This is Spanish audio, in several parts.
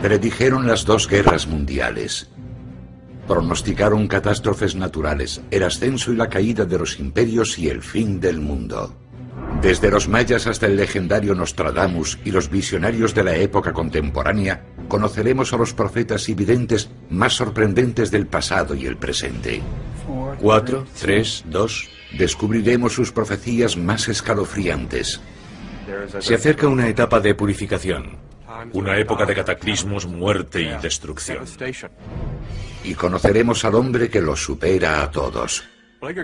Predijeron las dos guerras mundiales. Pronosticaron catástrofes naturales, el ascenso y la caída de los imperios y el fin del mundo. Desde los mayas hasta el legendario Nostradamus y los visionarios de la época contemporánea, conoceremos a los profetas y videntes más sorprendentes del pasado y el presente. 4, 3, 2... Descubriremos sus profecías más escalofriantes. Se acerca una etapa de purificación. Una época de cataclismos, muerte y destrucción. Y conoceremos al hombre que los supera a todos.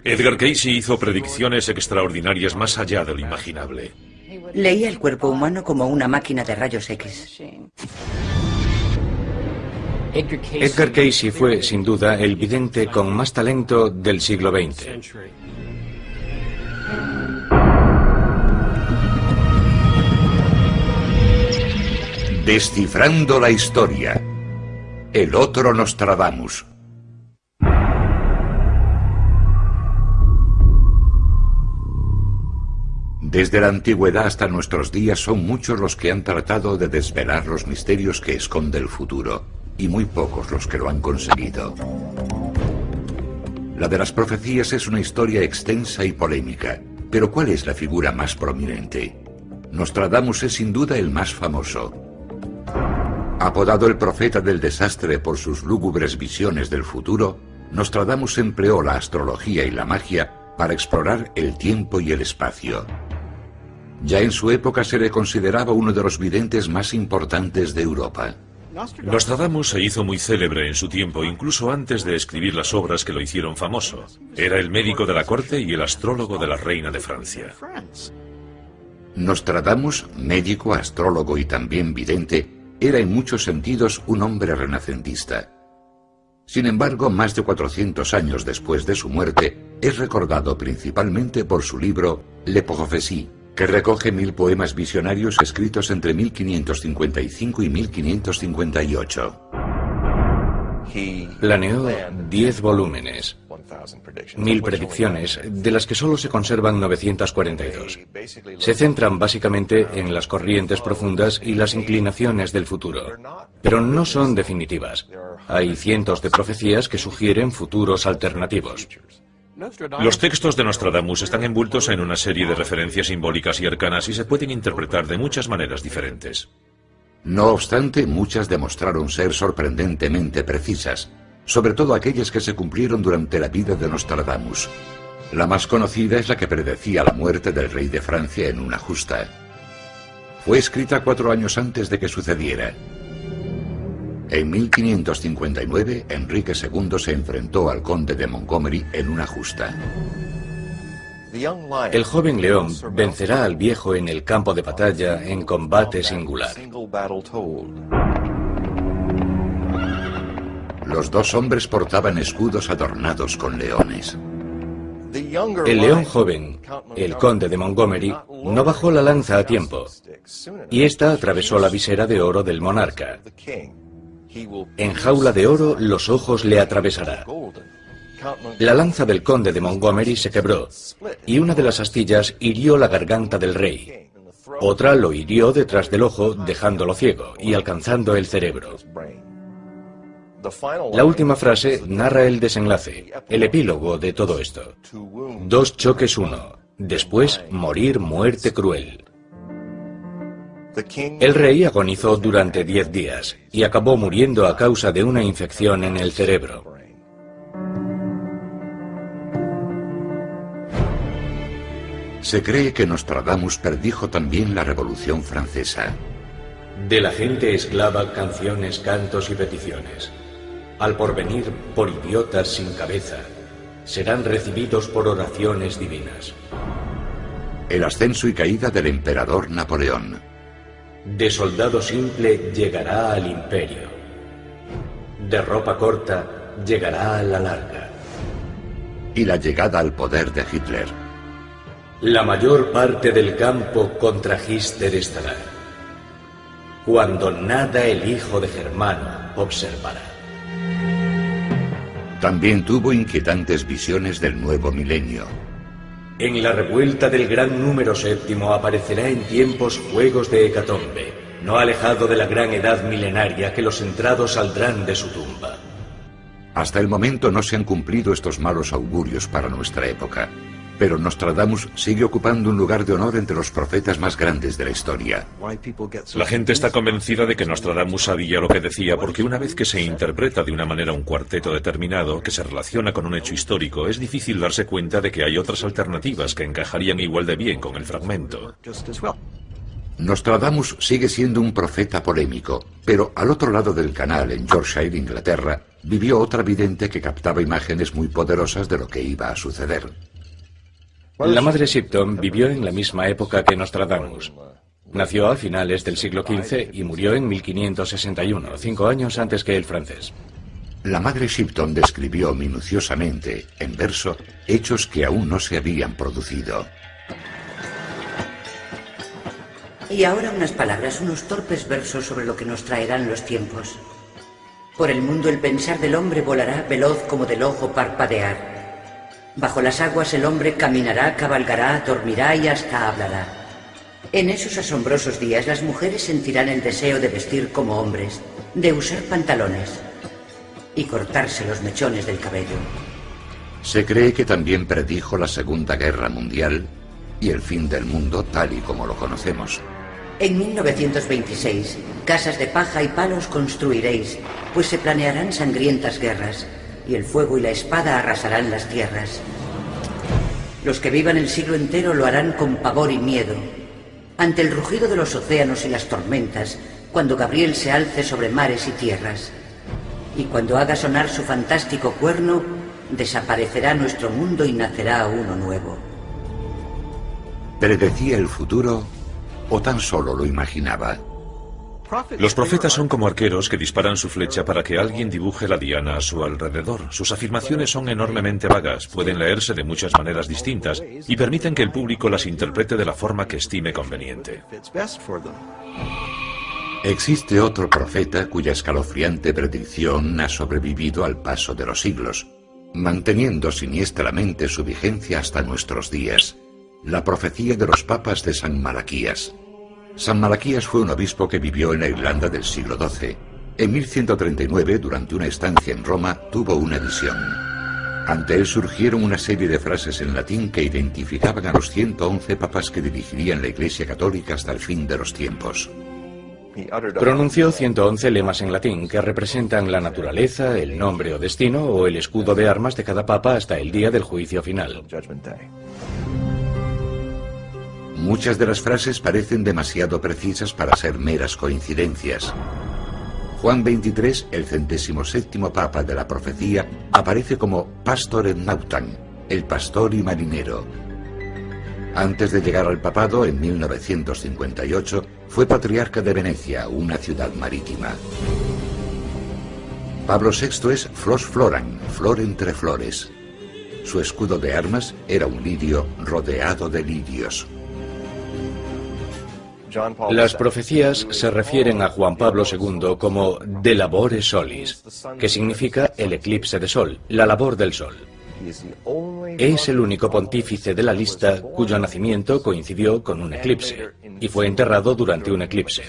Edgar Cayce hizo predicciones extraordinarias más allá de lo imaginable. Leía el cuerpo humano como una máquina de rayos X. Edgar Cayce fue, sin duda, el vidente con más talento del siglo XX. Descifrando la historia. El otro Nostradamus. Desde la antigüedad hasta nuestros días son muchos los que han tratado de desvelar los misterios que esconde el futuro, y muy pocos los que lo han conseguido. La de las profecías es una historia extensa y polémica, pero ¿cuál es la figura más prominente? Nostradamus es sin duda el más famoso. Apodado el profeta del desastre por sus lúgubres visiones del futuro, Nostradamus empleó la astrología y la magia para explorar el tiempo y el espacio. Ya en su época se le consideraba uno de los videntes más importantes de Europa. Nostradamus se hizo muy célebre en su tiempo, incluso antes de escribir las obras que lo hicieron famoso. Era el médico de la corte y el astrólogo de la reina de Francia. Nostradamus, médico, astrólogo y también vidente, era en muchos sentidos un hombre renacentista. Sin embargo, más de 400 años después de su muerte, es recordado principalmente por su libro Le Prophéties, que recoge 1000 poemas visionarios escritos entre 1555 y 1558. Planeó 10 volúmenes, 1000 predicciones, de las que solo se conservan 942. Se centran básicamente en las corrientes profundas y las inclinaciones del futuro, pero no son definitivas. Hay cientos de profecías que sugieren futuros alternativos. Los textos de Nostradamus están envueltos en una serie de referencias simbólicas y arcanas y se pueden interpretar de muchas maneras diferentes. No obstante, muchas demostraron ser sorprendentemente precisas, sobre todo aquellas que se cumplieron durante la vida de Nostradamus. La más conocida es la que predecía la muerte del rey de Francia en una justa. Fue escrita 4 años antes de que sucediera. En 1559, Enrique II se enfrentó al conde de Montgomery en una justa. El joven león vencerá al viejo en el campo de batalla en combate singular. Los dos hombres portaban escudos adornados con leones. El león joven, el conde de Montgomery, no bajó la lanza a tiempo, y ésta atravesó la visera de oro del monarca. En jaula de oro los ojos le atravesará. La lanza del conde de Montgomery se quebró, y una de las astillas hirió la garganta del rey. Otra lo hirió detrás del ojo, dejándolo ciego y alcanzando el cerebro. La última frase narra el desenlace, el epílogo de todo esto. 2 choques 1, después morir muerte cruel. El rey agonizó durante 10 días y acabó muriendo a causa de una infección en el cerebro. Se cree que Nostradamus predijo también la Revolución Francesa. De la gente esclava canciones, cantos y peticiones. Al porvenir, por idiotas sin cabeza, serán recibidos por oraciones divinas. El ascenso y caída del emperador Napoleón. De soldado simple llegará al imperio. De ropa corta llegará a la larga. Y la llegada al poder de Hitler. La mayor parte del campo contra Hitler estará. Cuando nada el hijo de Germano observará. También tuvo inquietantes visiones del nuevo milenio. En la revuelta del gran número 7 aparecerá en tiempos fuegos de hecatombe, no alejado de la gran edad milenaria que los entrados saldrán de su tumba. Hasta el momento no se han cumplido estos malos augurios para nuestra época, pero Nostradamus sigue ocupando un lugar de honor entre los profetas más grandes de la historia. La gente está convencida de que Nostradamus sabía lo que decía porque una vez que se interpreta de una manera un cuarteto determinado que se relaciona con un hecho histórico, es difícil darse cuenta de que hay otras alternativas que encajarían igual de bien con el fragmento. Nostradamus sigue siendo un profeta polémico, pero al otro lado del canal, en Yorkshire, Inglaterra, vivió otra vidente que captaba imágenes muy poderosas de lo que iba a suceder. La madre Shipton vivió en la misma época que Nostradamus. Nació a finales del siglo XV y murió en 1561, 5 años antes que el francés. La madre Shipton describió minuciosamente, en verso, hechos que aún no se habían producido. Y ahora unas palabras, unos torpes versos sobre lo que nos traerán los tiempos. Por el mundo el pensar del hombre volará veloz como del ojo parpadear. Bajo las aguas el hombre caminará, cabalgará, dormirá y hasta hablará. En esos asombrosos días las mujeres sentirán el deseo de vestir como hombres, de usar pantalones y cortarse los mechones del cabello. Se cree que también predijo la Segunda Guerra Mundial y el fin del mundo tal y como lo conocemos. En 1926, casas de paja y palos construiréis, pues se planearán sangrientas guerras, y el fuego y la espada arrasarán las tierras. Los que vivan el siglo entero lo harán con pavor y miedo, ante el rugido de los océanos y las tormentas, cuando Gabriel se alce sobre mares y tierras. Y cuando haga sonar su fantástico cuerno, desaparecerá nuestro mundo y nacerá uno nuevo. ¿Predecía el futuro o tan solo lo imaginaba? Los profetas son como arqueros que disparan su flecha para que alguien dibuje la diana a su alrededor. Sus afirmaciones son enormemente vagas, pueden leerse de muchas maneras distintas y permiten que el público las interprete de la forma que estime conveniente. Existe otro profeta cuya escalofriante predicción ha sobrevivido al paso de los siglos, manteniendo siniestramente su vigencia hasta nuestros días. La profecía de los papas de San Malaquías. San Malaquías fue un obispo que vivió en la Irlanda del siglo XII. En 1139, durante una estancia en Roma, tuvo una visión. Ante él surgieron una serie de frases en latín que identificaban a los 111 papas que dirigirían la Iglesia Católica hasta el fin de los tiempos. Pronunció 111 lemas en latín que representan la naturaleza, el nombre o destino o el escudo de armas de cada papa hasta el día del juicio final. Muchas de las frases parecen demasiado precisas para ser meras coincidencias. Juan XXIII, el 107º papa de la profecía, aparece como Pastor et Nautan, el pastor y marinero. Antes de llegar al papado, en 1958, fue patriarca de Venecia, una ciudad marítima. Pablo VI es Flos Floran, flor entre flores. Su escudo de armas era un lirio rodeado de lirios. Las profecías se refieren a Juan Pablo II como de labore solis, que significa el eclipse de sol, la labor del sol. Es el único pontífice de la lista cuyo nacimiento coincidió con un eclipse, y fue enterrado durante un eclipse.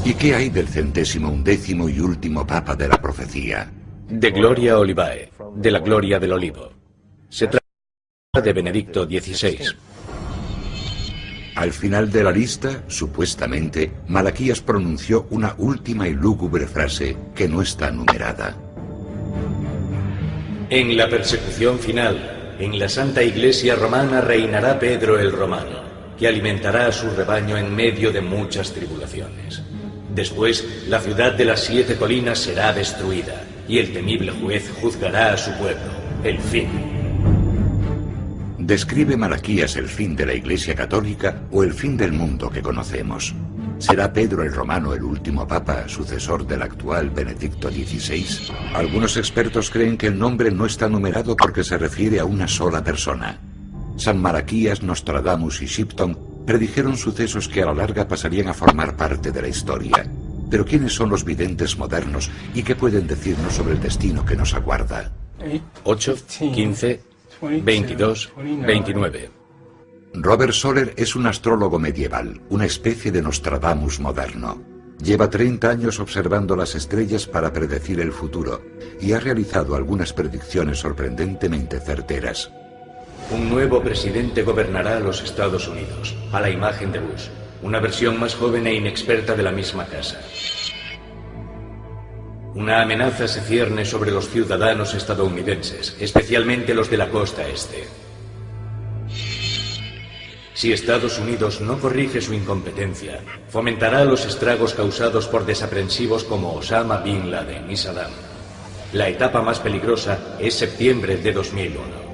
¿Y qué hay del 111º y último papa de la profecía? De Gloria Olivae, de la gloria del olivo. Se trata de Benedicto XVI. Al final de la lista, supuestamente, Malaquías pronunció una última y lúgubre frase que no está numerada. En la persecución final, en la Santa Iglesia Romana reinará Pedro el Romano, que alimentará a su rebaño en medio de muchas tribulaciones. Después, la ciudad de las 7 colinas será destruida, y el temible juez juzgará a su pueblo, el fin. ¿Describe Malaquías el fin de la Iglesia Católica o el fin del mundo que conocemos? ¿Será Pedro el Romano el último papa, sucesor del actual Benedicto XVI? Algunos expertos creen que el nombre no está numerado porque se refiere a una sola persona. San Malaquías, Nostradamus y Shipton predijeron sucesos que a la larga pasarían a formar parte de la historia. Pero ¿quiénes son los videntes modernos y qué pueden decirnos sobre el destino que nos aguarda? 8, 15, 22, 29. Robert Soler es un astrólogo medieval, una especie de Nostradamus moderno. Lleva 30 años observando las estrellas para predecir el futuro y ha realizado algunas predicciones sorprendentemente certeras. Un nuevo presidente gobernará a los Estados Unidos, a la imagen de Bush, una versión más joven e inexperta de la misma casa. Una amenaza se cierne sobre los ciudadanos estadounidenses, especialmente los de la costa este. Si Estados Unidos no corrige su incompetencia, fomentará los estragos causados por desaprensivos como Osama Bin Laden y Saddam. La etapa más peligrosa es septiembre de 2001.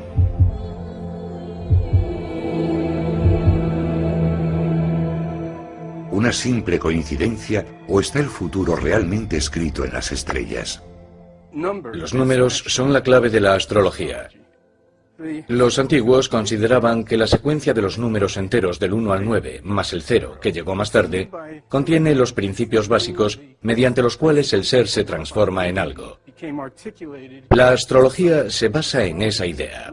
¿Una simple coincidencia o está el futuro realmente escrito en las estrellas? Los números son la clave de la astrología. Los antiguos consideraban que la secuencia de los números enteros del 1 al 9, más el 0, que llegó más tarde, contiene los principios básicos mediante los cuales el ser se transforma en algo. La astrología se basa en esa idea.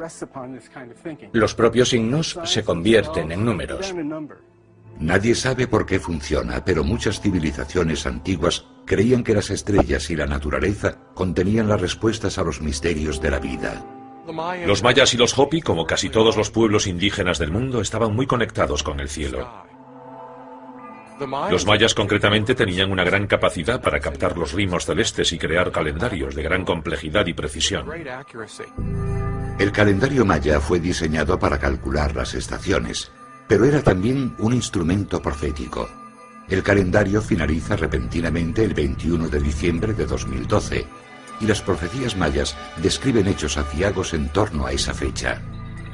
Los propios signos se convierten en números. Nadie sabe por qué funciona, pero muchas civilizaciones antiguas creían que las estrellas y la naturaleza contenían las respuestas a los misterios de la vida. Los mayas y los Hopi, como casi todos los pueblos indígenas del mundo, estaban muy conectados con el cielo. Los mayas concretamente tenían una gran capacidad para captar los ritmos celestes y crear calendarios de gran complejidad y precisión. El calendario maya fue diseñado para calcular las estaciones, pero era también un instrumento profético. El calendario finaliza repentinamente el 21 de diciembre de 2012, y las profecías mayas describen hechos aciagos en torno a esa fecha.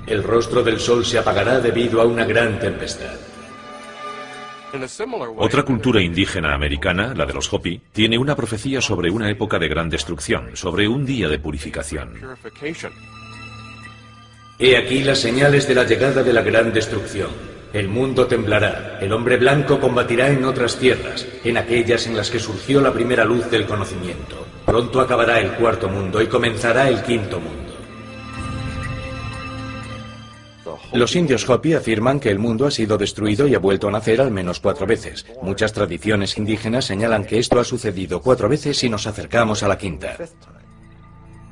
El rostro del sol se apagará debido a una gran tempestad. Otra cultura indígena americana, la de los Hopi, tiene una profecía sobre una época de gran destrucción, sobre un día de purificación. He aquí las señales de la llegada de la gran destrucción. El mundo temblará, el hombre blanco combatirá en otras tierras, en aquellas en las que surgió la primera luz del conocimiento. Pronto acabará el cuarto mundo y comenzará el quinto mundo. Los indios Hopi afirman que el mundo ha sido destruido y ha vuelto a nacer al menos 4 veces. Muchas tradiciones indígenas señalan que esto ha sucedido 4 veces si nos acercamos a la quinta.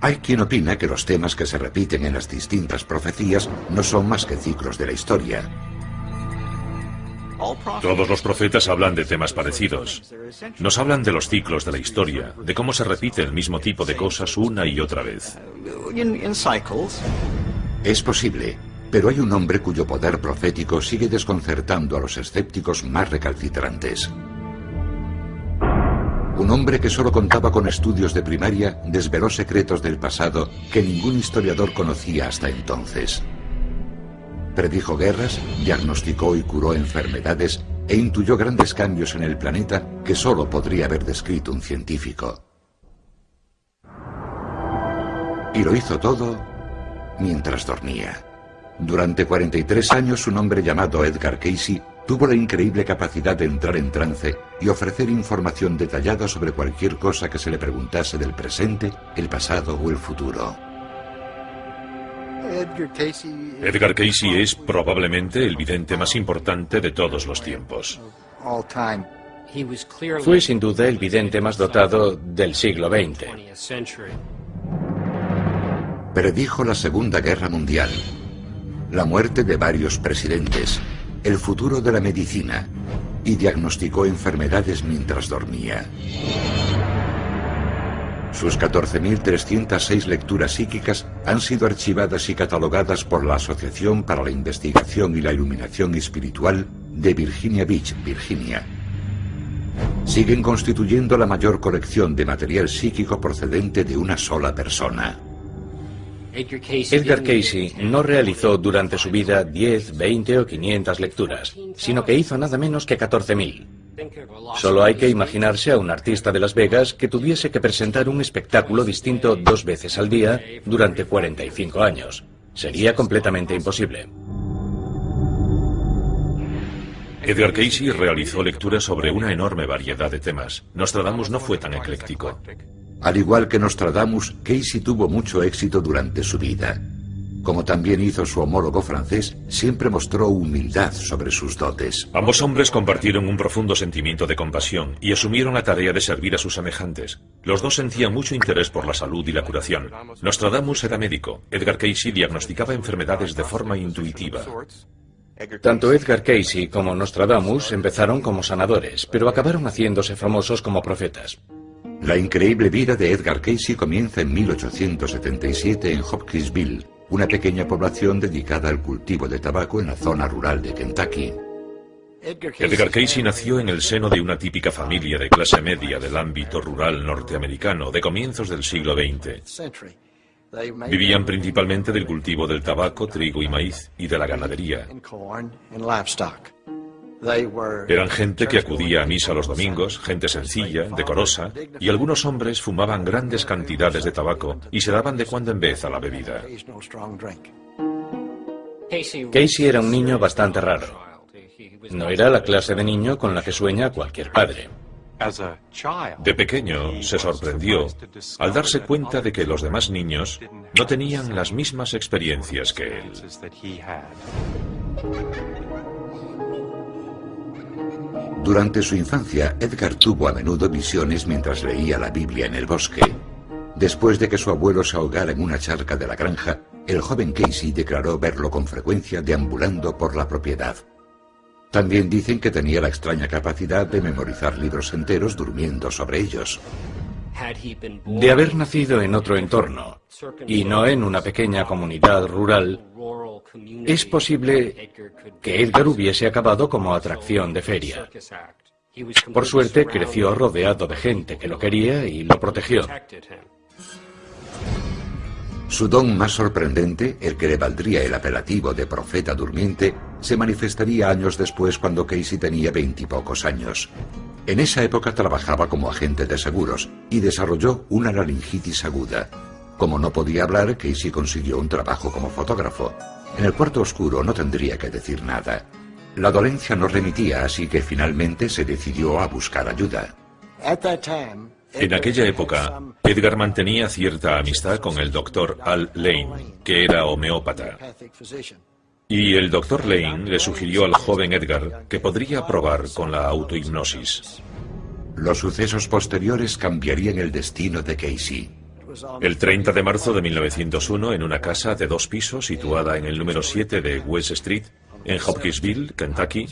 Hay quien opina que los temas que se repiten en las distintas profecías no son más que ciclos de la historia. Todos los profetas hablan de temas parecidos. Nos hablan de los ciclos de la historia, de cómo se repite el mismo tipo de cosas una y otra vez. Es posible, pero hay un hombre cuyo poder profético sigue desconcertando a los escépticos más recalcitrantes. Un hombre que solo contaba con estudios de primaria desveló secretos del pasado que ningún historiador conocía hasta entonces. Predijo guerras, diagnosticó y curó enfermedades e intuyó grandes cambios en el planeta que solo podría haber descrito un científico. Y lo hizo todo mientras dormía. Durante 43 años un hombre llamado Edgar Cayce tuvo la increíble capacidad de entrar en trance y ofrecer información detallada sobre cualquier cosa que se le preguntase del presente, el pasado o el futuro. Edgar Cayce es probablemente el vidente más importante de todos los tiempos. Fue sin duda el vidente más dotado del siglo XX. Predijo la Segunda Guerra Mundial, la muerte de varios presidentes, el futuro de la medicina y diagnosticó enfermedades mientras dormía. Sus 14.306 lecturas psíquicas han sido archivadas y catalogadas por la Asociación para la Investigación y la Iluminación Espiritual de Virginia Beach, Virginia. Siguen constituyendo la mayor colección de material psíquico procedente de una sola persona. Edgar Cayce no realizó durante su vida 10, 20 o 500 lecturas, sino que hizo nada menos que 14.000. Solo hay que imaginarse a un artista de Las Vegas que tuviese que presentar un espectáculo distinto 2 veces al día durante 45 años. Sería completamente imposible. Edgar Cayce realizó lecturas sobre una enorme variedad de temas. Nostradamus no fue tan ecléctico. Al igual que Nostradamus, Cayce tuvo mucho éxito durante su vida. Como también hizo su homólogo francés, siempre mostró humildad sobre sus dotes. Ambos hombres compartieron un profundo sentimiento de compasión y asumieron la tarea de servir a sus semejantes. Los dos sentían mucho interés por la salud y la curación. Nostradamus era médico. Edgar Cayce diagnosticaba enfermedades de forma intuitiva. Tanto Edgar Cayce como Nostradamus empezaron como sanadores, pero acabaron haciéndose famosos como profetas. La increíble vida de Edgar Cayce comienza en 1877 en Hopkinsville, una pequeña población dedicada al cultivo de tabaco en la zona rural de Kentucky. Edgar Cayce nació en el seno de una típica familia de clase media del ámbito rural norteamericano de comienzos del siglo XX. Vivían principalmente del cultivo del tabaco, trigo y maíz, y de la ganadería. Eran gente que acudía a misa los domingos, gente sencilla, decorosa, y algunos hombres fumaban grandes cantidades de tabaco y se daban de cuando en vez a la bebida. Cayce era un niño bastante raro. No era la clase de niño con la que sueña cualquier padre. De pequeño se sorprendió al darse cuenta de que los demás niños no tenían las mismas experiencias que él. Durante su infancia, Edgar tuvo a menudo visiones mientras leía la Biblia en el bosque. Después de que su abuelo se ahogara en una charca de la granja, el joven Cayce declaró verlo con frecuencia deambulando por la propiedad. También dicen que tenía la extraña capacidad de memorizar libros enteros durmiendo sobre ellos. De haber nacido en otro entorno, y no en una pequeña comunidad rural, es posible que Edgar hubiese acabado como atracción de feria. Por suerte, creció rodeado de gente que lo quería y lo protegió. Su don más sorprendente, el que le valdría el apelativo de profeta durmiente, se manifestaría años después cuando Cayce tenía 20 y pocos años. En esa época trabajaba como agente de seguros y desarrolló una laringitis aguda. Como no podía hablar, Cayce consiguió un trabajo como fotógrafo. En el cuarto oscuro no tendría que decir nada. La dolencia no remitía, así que finalmente se decidió a buscar ayuda. En aquella época, Edgar mantenía cierta amistad con el Dr. Al Lane, que era homeópata. Y el Dr. Lane le sugirió al joven Edgar que podría probar con la autohipnosis. Los sucesos posteriores cambiarían el destino de Cayce. El 30 de marzo de 1901, en una casa de 2 pisos situada en el número 7 de West Street, en Hopkinsville, Kentucky,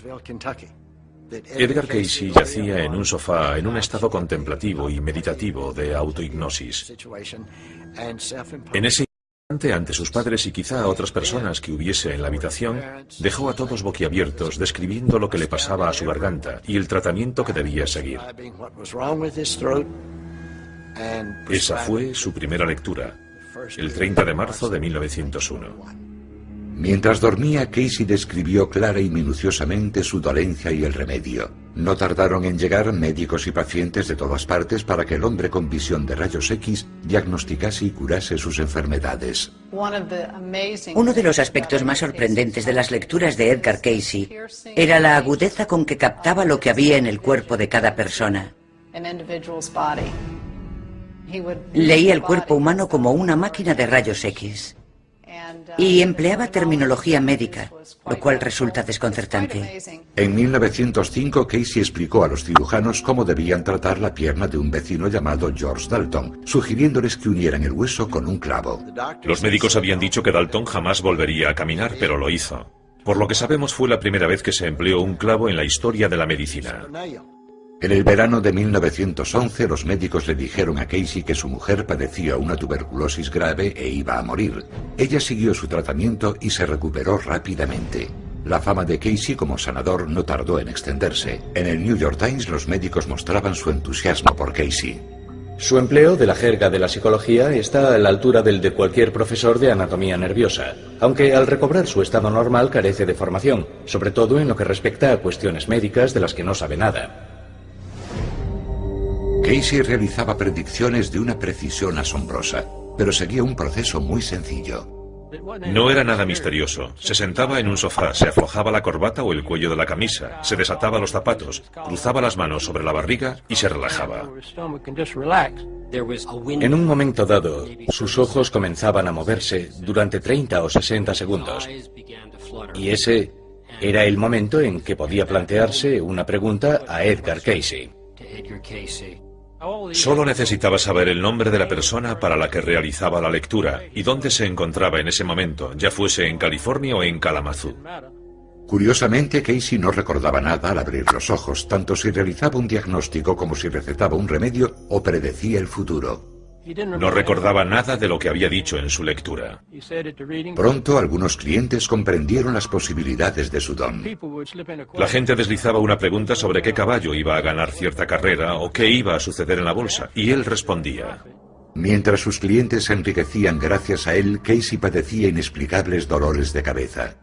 Edgar Cayce yacía en un sofá en un estado contemplativo y meditativo de autohipnosis. En ese instante, ante sus padres y quizá otras personas que hubiese en la habitación, dejó a todos boquiabiertos describiendo lo que le pasaba a su garganta y el tratamiento que debía seguir. Esa fue su primera lectura, el 30 de marzo de 1901. Mientras dormía, Cayce describió clara y minuciosamente su dolencia y el remedio. No tardaron en llegar médicos y pacientes de todas partes para que el hombre con visión de rayos X diagnosticase y curase sus enfermedades. Uno de los aspectos más sorprendentes de las lecturas de Edgar Cayce era la agudeza con que captaba lo que había en el cuerpo de cada persona. Leía el cuerpo humano como una máquina de rayos X. Y empleaba terminología médica, lo cual resulta desconcertante. En 1905, Cayce explicó a los cirujanos cómo debían tratar la pierna de un vecino llamado George Dalton, sugiriéndoles que unieran el hueso con un clavo. Los médicos habían dicho que Dalton jamás volvería a caminar, pero lo hizo. Por lo que sabemos, fue la primera vez que se empleó un clavo en la historia de la medicina. En el verano de 1911, los médicos le dijeron a Cayce que su mujer padecía una tuberculosis grave e iba a morir. Ella siguió su tratamiento y se recuperó rápidamente. La fama de Cayce como sanador no tardó en extenderse. En el New York Times, los médicos mostraban su entusiasmo por Cayce. Su empleo de la jerga de la psicología está a la altura del de cualquier profesor de anatomía nerviosa, aunque al recobrar su estado normal carece de formación, sobre todo en lo que respecta a cuestiones médicas de las que no sabe nada. Cayce realizaba predicciones de una precisión asombrosa, pero seguía un proceso muy sencillo. No era nada misterioso. Se sentaba en un sofá, se aflojaba la corbata o el cuello de la camisa, se desataba los zapatos, cruzaba las manos sobre la barriga y se relajaba. En un momento dado, sus ojos comenzaban a moverse durante 30 o 60 segundos. Y ese era el momento en que podía plantearse una pregunta a Edgar Cayce. Solo necesitaba saber el nombre de la persona para la que realizaba la lectura y dónde se encontraba en ese momento, ya fuese en California o en Kalamazoo. Curiosamente, Cayce no recordaba nada al abrir los ojos, tanto si realizaba un diagnóstico como si recetaba un remedio o predecía el futuro. No recordaba nada de lo que había dicho en su lectura. Pronto algunos clientes comprendieron las posibilidades de su don. La gente deslizaba una pregunta sobre qué caballo iba a ganar cierta carrera o qué iba a suceder en la bolsa, y él respondía. Mientras sus clientes se enriquecían gracias a él, Cayce padecía inexplicables dolores de cabeza.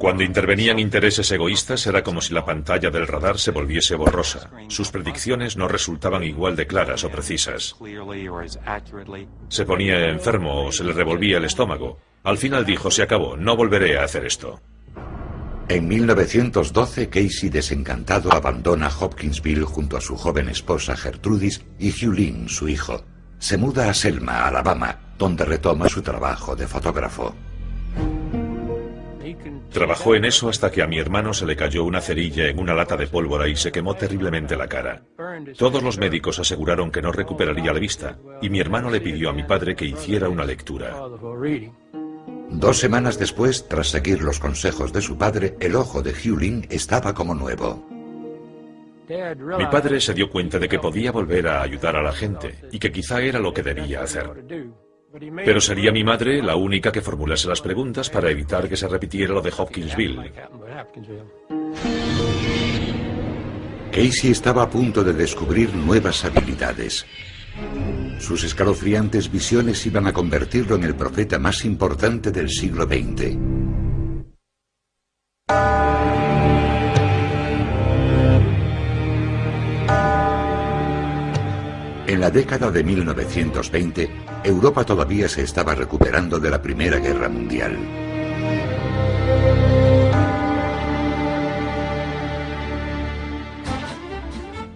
Cuando intervenían intereses egoístas era como si la pantalla del radar se volviese borrosa. Sus predicciones no resultaban igual de claras o precisas. Se ponía enfermo o se le revolvía el estómago. Al final dijo, se acabó, no volveré a hacer esto. En 1912, Cayce, desencantado, abandona Hopkinsville junto a su joven esposa Gertrudis y Hugh Lynn, su hijo. Se muda a Selma, Alabama, donde retoma su trabajo de fotógrafo. Trabajó en eso hasta que a mi hermano se le cayó una cerilla en una lata de pólvora y se quemó terriblemente la cara. Todos los médicos aseguraron que no recuperaría la vista, y mi hermano le pidió a mi padre que hiciera una lectura. 2 semanas después, tras seguir los consejos de su padre, el ojo de Hugh Lynn estaba como nuevo. Mi padre se dio cuenta de que podía volver a ayudar a la gente, y que quizá era lo que debía hacer. Pero sería mi madre la única que formulase las preguntas para evitar que se repitiera lo de Hopkinsville. Cayce estaba a punto de descubrir nuevas habilidades. Sus escalofriantes visiones iban a convertirlo en el profeta más importante del siglo XX. En la década de 1920, Europa todavía se estaba recuperando de la Primera Guerra Mundial.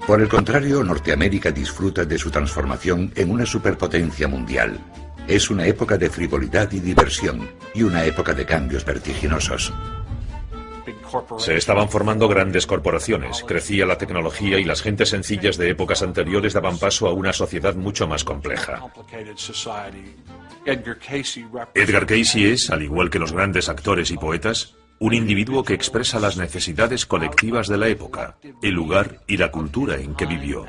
Por el contrario, Norteamérica disfruta de su transformación en una superpotencia mundial. Es una época de frivolidad y diversión, y una época de cambios vertiginosos. Se estaban formando grandes corporaciones, crecía la tecnología y las gentes sencillas de épocas anteriores daban paso a una sociedad mucho más compleja. Edgar Cayce es, al igual que los grandes actores y poetas, un individuo que expresa las necesidades colectivas de la época, el lugar y la cultura en que vivió.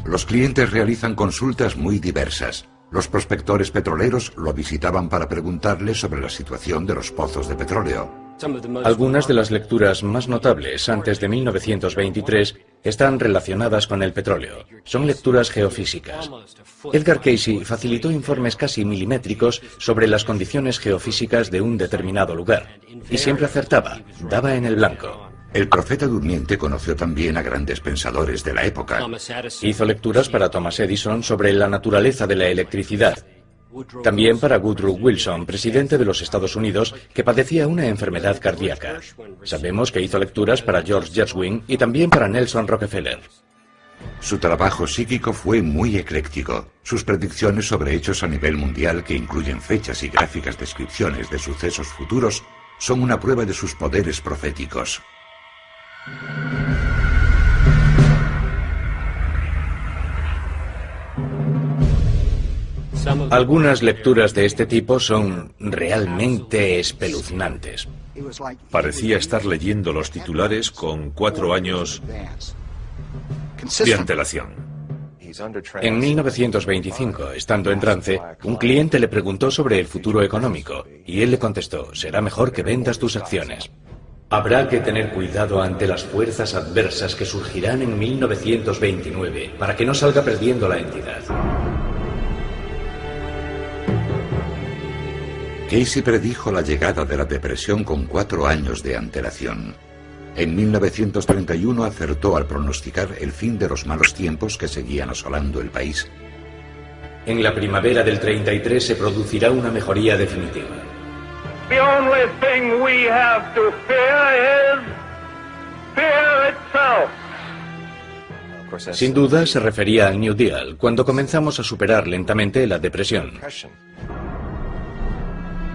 Los clientes realizan consultas muy diversas. Los prospectores petroleros lo visitaban para preguntarle sobre la situación de los pozos de petróleo. Algunas de las lecturas más notables antes de 1923 están relacionadas con el petróleo. Son lecturas geofísicas. Edgar Cayce facilitó informes casi milimétricos sobre las condiciones geofísicas de un determinado lugar. Y siempre acertaba, daba en el blanco. El profeta durmiente conoció también a grandes pensadores de la época. Hizo lecturas para Thomas Edison sobre la naturaleza de la electricidad. También para Woodrow Wilson, presidente de los Estados Unidos, que padecía una enfermedad cardíaca. Sabemos que hizo lecturas para George Gershwin y también para Nelson Rockefeller. Su trabajo psíquico fue muy ecléctico. Sus predicciones sobre hechos a nivel mundial, que incluyen fechas y gráficas descripciones de sucesos futuros, son una prueba de sus poderes proféticos. Algunas lecturas de este tipo son realmente espeluznantes. Parecía estar leyendo los titulares con 4 años de antelación. En 1925, estando en trance, un cliente le preguntó sobre el futuro económico y él le contestó, será mejor que vendas tus acciones. Habrá que tener cuidado ante las fuerzas adversas que surgirán en 1929 para que no salga perdiendo la entidad. Cayce predijo la llegada de la depresión con 4 años de antelación. En 1931 acertó al pronosticar el fin de los malos tiempos que seguían asolando el país. En la primavera del 33 se producirá una mejoría definitiva. The only thing we have to fear is fear itself. Sin duda se refería al New Deal, cuando comenzamos a superar lentamente la depresión.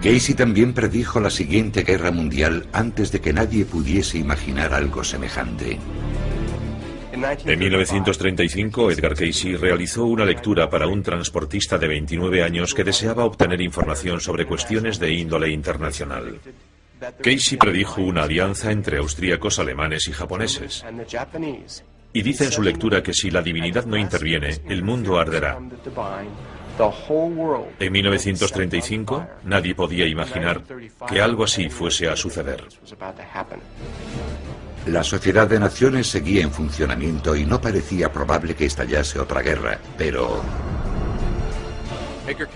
Casey también predijo la siguiente guerra mundial antes de que nadie pudiese imaginar algo semejante. En 1935, Edgar Cayce realizó una lectura para un transportista de 29 años que deseaba obtener información sobre cuestiones de índole internacional. Cayce predijo una alianza entre austríacos, alemanes y japoneses. Y dice en su lectura que si la divinidad no interviene, el mundo arderá. En 1935, nadie podía imaginar que algo así fuese a suceder. La Sociedad de Naciones seguía en funcionamiento y no parecía probable que estallase otra guerra, pero...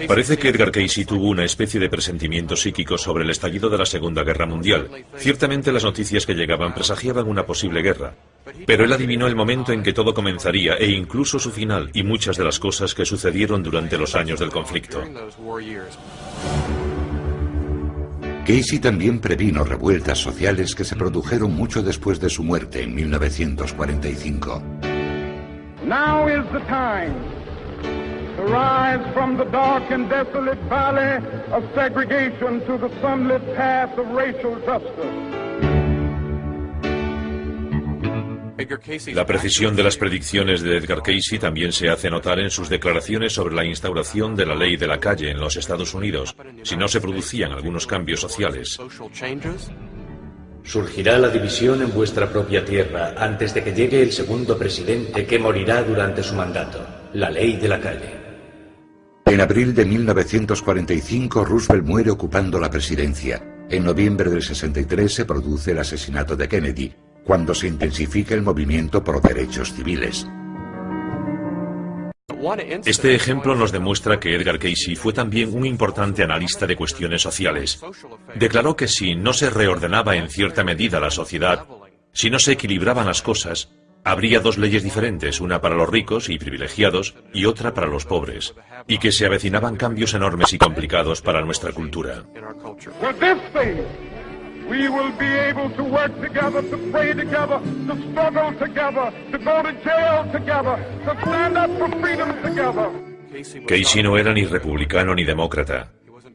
Parece que Edgar Cayce tuvo una especie de presentimiento psíquico sobre el estallido de la Segunda Guerra Mundial. Ciertamente las noticias que llegaban presagiaban una posible guerra, pero él adivinó el momento en que todo comenzaría e incluso su final y muchas de las cosas que sucedieron durante los años del conflicto. Cayce también previno revueltas sociales que se produjeron mucho después de su muerte en 1945. Now is the time to rise from the dark and desolate valley of segregation to the sunlit path of racial justice. La precisión de las predicciones de Edgar Cayce también se hace notar en sus declaraciones sobre la instauración de la ley de la calle en los Estados Unidos, si no se producían algunos cambios sociales. Surgirá la división en vuestra propia tierra antes de que llegue el segundo presidente que morirá durante su mandato, la ley de la calle. En abril de 1945, Roosevelt muere ocupando la presidencia. En noviembre del 63 se produce el asesinato de Kennedy, cuando se intensifica el movimiento por derechos civiles. Este ejemplo nos demuestra que Edgar Cayce fue también un importante analista de cuestiones sociales. Declaró que si no se reordenaba en cierta medida la sociedad, si no se equilibraban las cosas, habría dos leyes diferentes, una para los ricos y privilegiados y otra para los pobres, y que se avecinaban cambios enormes y complicados para nuestra cultura. We will be able to work together, to pray together, to struggle together, to go to jail together, to stand up for freedom together. Cayce no era ni republicano ni demócrata.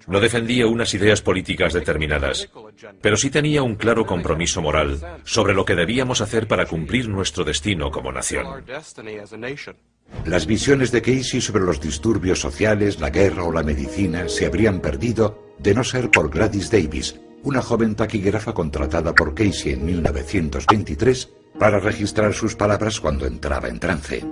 No defendía unas ideas políticas determinadas, pero sí tenía un claro compromiso moral sobre lo que debíamos hacer para cumplir nuestro destino como nación. Las visiones de Cayce sobre los disturbios sociales, la guerra o la medicina se habrían perdido de no ser por Gladys Davis, una joven taquígrafa contratada por Cayce en 1923 para registrar sus palabras cuando entraba en trance.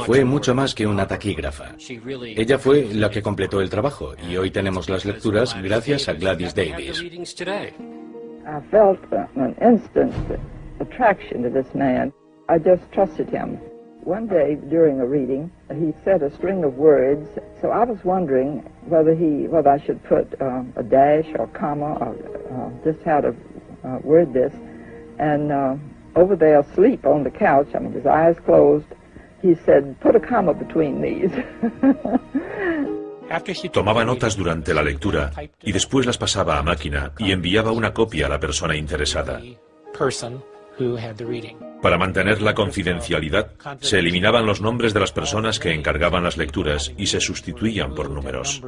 Fue mucho más que una taquígrafa. Ella fue la que completó el trabajo y hoy tenemos las lecturas gracias a Gladys Davis. I felt an instant attraction to this man. I just trusted him. One day during a reading, he said a string of words, so I was wondering whether I should put a dash or comma or just how to word this. And over there asleep on the couch, I mean, his eyes closed, he said, put a comma between these. Tomaba notas durante la lectura y después las pasaba a máquina y enviaba una copia a la persona interesada. Para mantener la confidencialidad, se eliminaban los nombres de las personas que encargaban las lecturas y se sustituían por números.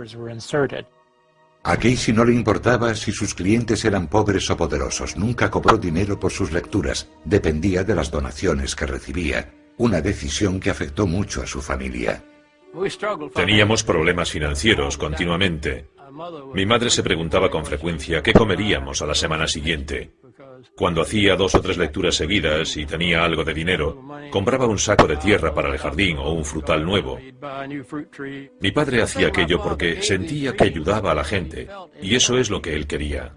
A Cayce no le importaba si sus clientes eran pobres o poderosos. Nunca cobró dinero por sus lecturas. Dependía de las donaciones que recibía. Una decisión que afectó mucho a su familia. Teníamos problemas financieros continuamente. Mi madre se preguntaba con frecuencia qué comeríamos a la semana siguiente. Cuando hacía 2 o 3 lecturas seguidas y tenía algo de dinero, compraba un saco de tierra para el jardín o un frutal nuevo. Mi padre hacía aquello porque sentía que ayudaba a la gente, y eso es lo que él quería.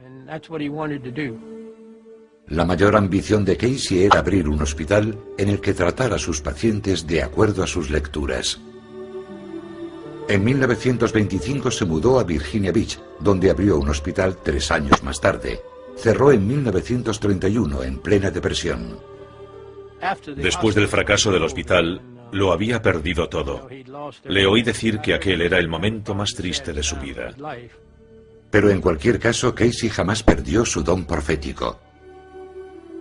La mayor ambición de Cayce era abrir un hospital en el que tratara a sus pacientes de acuerdo a sus lecturas. En 1925 se mudó a Virginia Beach, donde abrió un hospital 3 años más tarde. Cerró en 1931, en plena depresión. Después del fracaso del hospital, Lo había perdido todo. Le oí decir que aquel era el momento más triste de su vida. Pero en cualquier caso, Casey jamás perdió su don profético.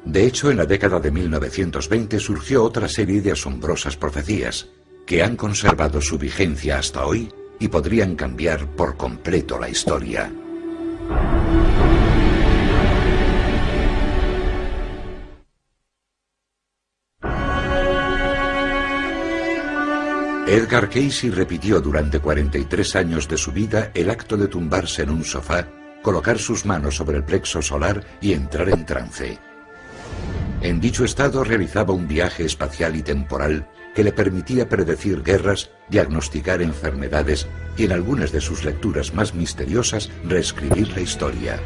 De hecho, en la década de 1920 surgió otra serie de asombrosas profecías, que han conservado su vigencia hasta hoy y podrían cambiar por completo la historia. Edgar Casey repitió durante 43 años de su vida el acto de tumbarse en un sofá, colocar sus manos sobre el plexo solar y entrar en trance. En dicho estado realizaba un viaje espacial y temporal que le permitía predecir guerras, diagnosticar enfermedades y en algunas de sus lecturas más misteriosas reescribir la historia.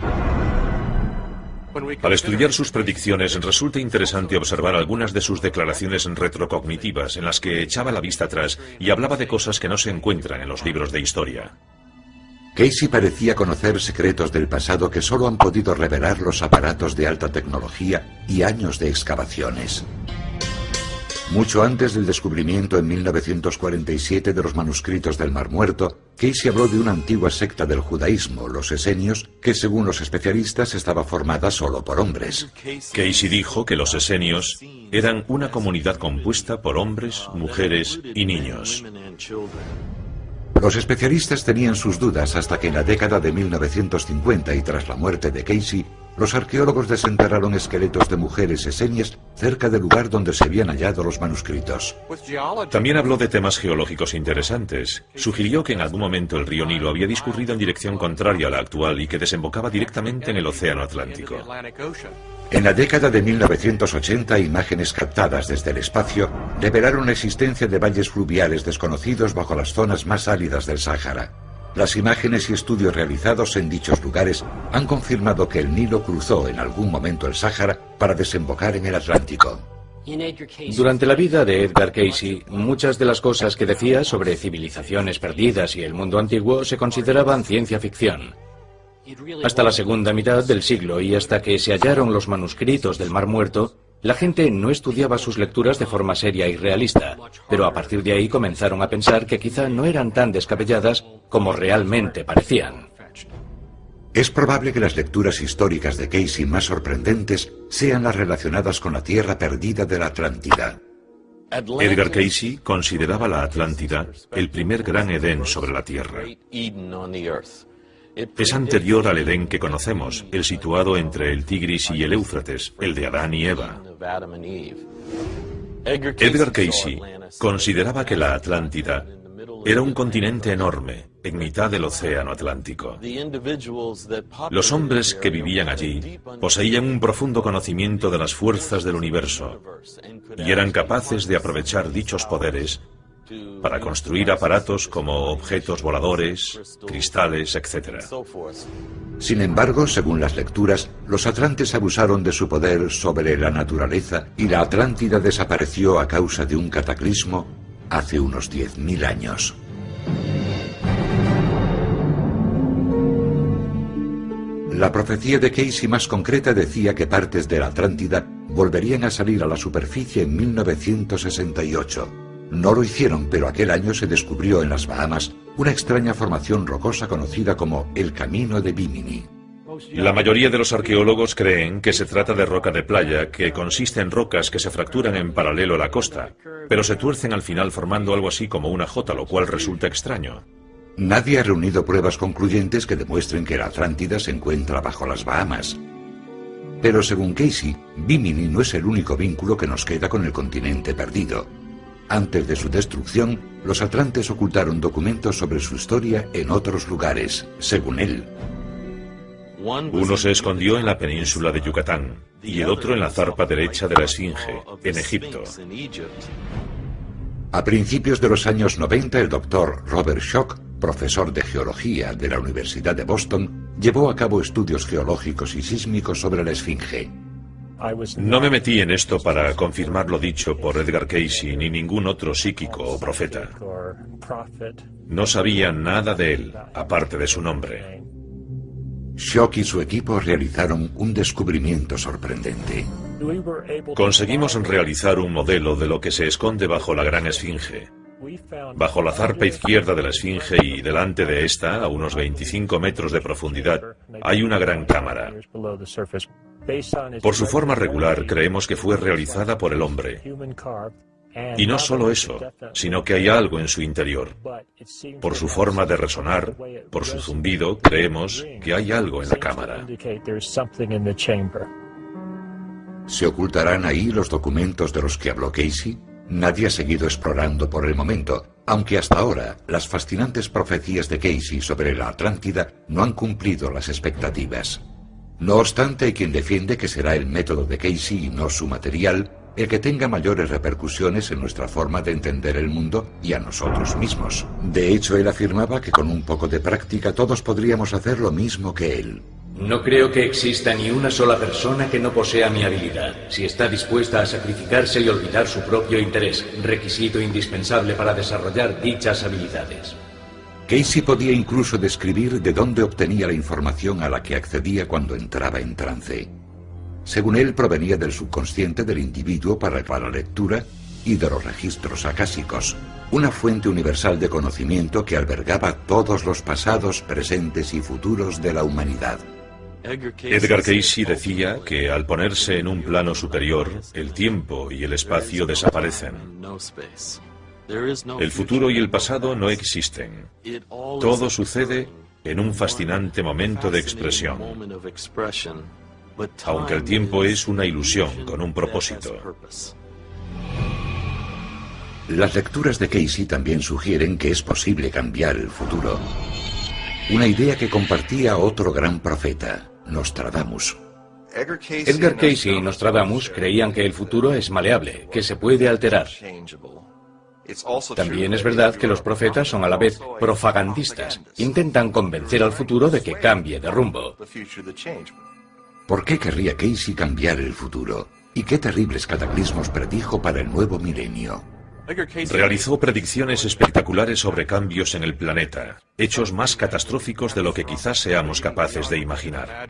Para estudiar sus predicciones resulta interesante observar algunas de sus declaraciones retrocognitivas en las que echaba la vista atrás y hablaba de cosas que no se encuentran en los libros de historia. Casey parecía conocer secretos del pasado que solo han podido revelar los aparatos de alta tecnología y años de excavaciones. Mucho antes del descubrimiento en 1947 de los manuscritos del Mar Muerto, Casey habló de una antigua secta del judaísmo, los esenios, que según los especialistas estaba formada solo por hombres. Casey dijo que los esenios eran una comunidad compuesta por hombres, mujeres y niños. Los especialistas tenían sus dudas hasta que en la década de 1950 y tras la muerte de Casey, los arqueólogos desenterraron esqueletos de mujeres esenias cerca del lugar donde se habían hallado los manuscritos. También habló de temas geológicos interesantes. Sugirió que en algún momento el río Nilo había discurrido en dirección contraria a la actual y que desembocaba directamente en el Océano Atlántico. En la década de 1980, imágenes captadas desde el espacio revelaron la existencia de valles fluviales desconocidos bajo las zonas más áridas del Sáhara. Las imágenes y estudios realizados en dichos lugares han confirmado que el Nilo cruzó en algún momento el Sáhara para desembocar en el Atlántico. Durante la vida de Edgar Casey, muchas de las cosas que decía sobre civilizaciones perdidas y el mundo antiguo se consideraban ciencia ficción. Hasta la segunda mitad del siglo y hasta que se hallaron los manuscritos del Mar Muerto, la gente no estudiaba sus lecturas de forma seria y realista, pero a partir de ahí comenzaron a pensar que quizá no eran tan descabelladas como realmente parecían. Es probable que las lecturas históricas de Casey más sorprendentes sean las relacionadas con la tierra perdida de la Atlántida. Edgar Casey consideraba la Atlántida el primer gran Edén sobre la Tierra. Es anterior al Edén que conocemos, el situado entre el Tigris y el Éufrates, el de Adán y Eva. Edgar Casey consideraba que la Atlántida era un continente enorme, en mitad del Océano Atlántico. Los hombres que vivían allí poseían un profundo conocimiento de las fuerzas del universo y eran capaces de aprovechar dichos poderes para construir aparatos como objetos voladores, cristales, etc. Sin embargo, según las lecturas, los atlantes abusaron de su poder sobre la naturaleza y la Atlántida desapareció a causa de un cataclismo hace unos 10.000 años. La profecía de Casey más concreta decía que partes de la Atlántida volverían a salir a la superficie en 1968. No lo hicieron, pero aquel año se descubrió en las Bahamas una extraña formación rocosa conocida como el Camino de Bimini. La mayoría de los arqueólogos creen que se trata de roca de playa, que consiste en rocas que se fracturan en paralelo a la costa, pero se tuercen al final formando algo así como una jota, lo cual resulta extraño. Nadie ha reunido pruebas concluyentes que demuestren que la Atlántida se encuentra bajo las Bahamas. Pero según Casey, Bimini no es el único vínculo que nos queda con el continente perdido. Antes de su destrucción, los atlantes ocultaron documentos sobre su historia en otros lugares, según él. Uno se escondió en la península de Yucatán y el otro en la zarpa derecha de la Esfinge, en Egipto. A principios de los años 90, el doctor Robert Schoch, profesor de geología de la Universidad de Boston, llevó a cabo estudios geológicos y sísmicos sobre la Esfinge. No me metí en esto para confirmar lo dicho por Edgar Casey ni ningún otro psíquico o profeta. No sabía nada de él, aparte de su nombre. Schock y su equipo realizaron un descubrimiento sorprendente. Conseguimos realizar un modelo de lo que se esconde bajo la gran esfinge. Bajo la zarpa izquierda de la esfinge y delante de esta, a unos 25 metros de profundidad, hay una gran cámara. Por su forma regular, creemos que fue realizada por el hombre. Y no solo eso, sino que hay algo en su interior. Por su forma de resonar, por su zumbido, creemos que hay algo en la cámara. ¿Se ocultarán ahí los documentos de los que habló Casey? Nadie ha seguido explorando por el momento, aunque hasta ahora las fascinantes profecías de Casey sobre la Atlántida no han cumplido las expectativas. No obstante, hay quien defiende que será el método de Casey y no su material el que tenga mayores repercusiones en nuestra forma de entender el mundo y a nosotros mismos. De hecho, él afirmaba que con un poco de práctica todos podríamos hacer lo mismo que él. No creo que exista ni una sola persona que no posea mi habilidad, si está dispuesta a sacrificarse y olvidar su propio interés, requisito indispensable para desarrollar dichas habilidades. Casey podía incluso describir de dónde obtenía la información a la que accedía cuando entraba en trance. Según él, provenía del subconsciente del individuo para la lectura y de los registros acásicos, una fuente universal de conocimiento que albergaba todos los pasados, presentes y futuros de la humanidad. Edgar Casey decía que al ponerse en un plano superior, el tiempo y el espacio desaparecen. El futuro y el pasado no existen. Todo sucede en un fascinante momento de expresión. Aunque el tiempo es una ilusión con un propósito. Las lecturas de Casey también sugieren que es posible cambiar el futuro. Una idea que compartía otro gran profeta, Nostradamus. Edgar Casey y Nostradamus creían que el futuro es maleable, que se puede alterar. También es verdad que los profetas son a la vez propagandistas. Intentan convencer al futuro de que cambie de rumbo. ¿Por qué querría Casey cambiar el futuro? ¿Y qué terribles cataclismos predijo para el nuevo milenio? Realizó predicciones espectaculares sobre cambios en el planeta, hechos más catastróficos de lo que quizás seamos capaces de imaginar.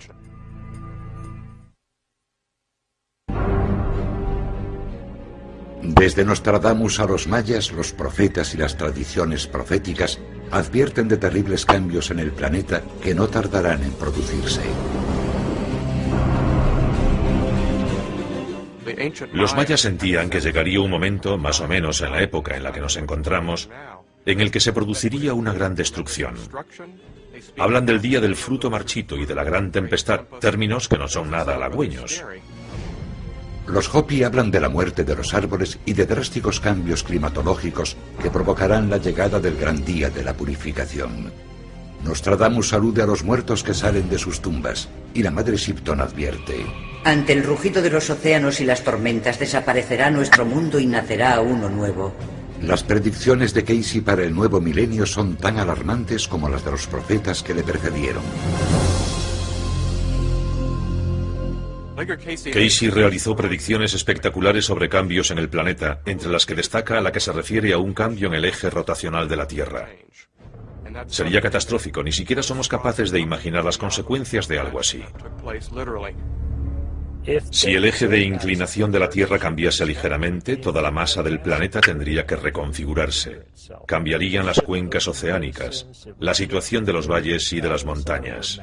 Desde Nostradamus a los mayas, los profetas y las tradiciones proféticas advierten de terribles cambios en el planeta que no tardarán en producirse. Los mayas sentían que llegaría un momento, más o menos en la época en la que nos encontramos, en el que se produciría una gran destrucción. Hablan del día del fruto marchito y de la gran tempestad, términos que no son nada halagüeños. Los Hopi hablan de la muerte de los árboles y de drásticos cambios climatológicos que provocarán la llegada del gran día de la purificación. Nostradamus alude a los muertos que salen de sus tumbas, y la madre Shipton advierte: ante el rugido de los océanos y las tormentas desaparecerá nuestro mundo y nacerá uno nuevo. Las predicciones de Casey para el nuevo milenio son tan alarmantes como las de los profetas que le precedieron. Casey realizó predicciones espectaculares sobre cambios en el planeta, entre las que destaca la que se refiere a un cambio en el eje rotacional de la Tierra. Sería catastrófico, ni siquiera somos capaces de imaginar las consecuencias de algo así. Si el eje de inclinación de la Tierra cambiase ligeramente, toda la masa del planeta tendría que reconfigurarse. Cambiarían las cuencas oceánicas, la situación de los valles y de las montañas.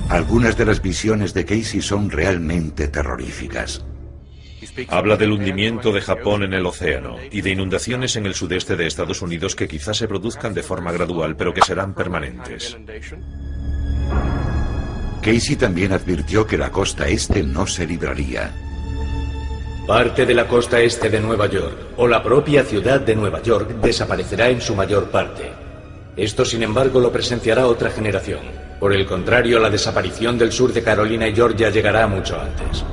Algunas de las visiones de Casey son realmente terroríficas. Habla del hundimiento de Japón en el océano y de inundaciones en el sudeste de Estados Unidos que quizás se produzcan de forma gradual, pero que serán permanentes. Casey también advirtió que la costa este no se libraría. Parte de la costa este de Nueva York, o la propia ciudad de Nueva York, desaparecerá en su mayor parte. Esto, sin embargo, lo presenciará otra generación. Por el contrario, la desaparición del sur de Carolina y Georgia llegará mucho antes.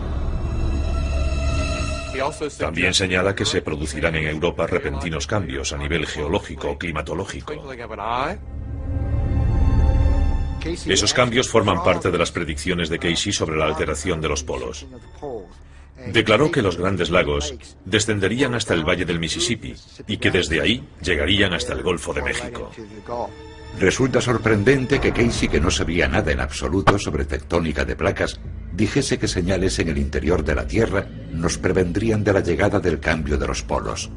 También señala que se producirán en Europa repentinos cambios a nivel geológico o climatológico. Esos cambios forman parte de las predicciones de Casey sobre la alteración de los polos. Declaró que los Grandes Lagos descenderían hasta el Valle del Mississippi y que desde ahí llegarían hasta el Golfo de México. Resulta sorprendente que Casey, que no sabía nada en absoluto sobre tectónica de placas, dijese que señales en el interior de la Tierra nos prevendrían de la llegada del cambio de los polos.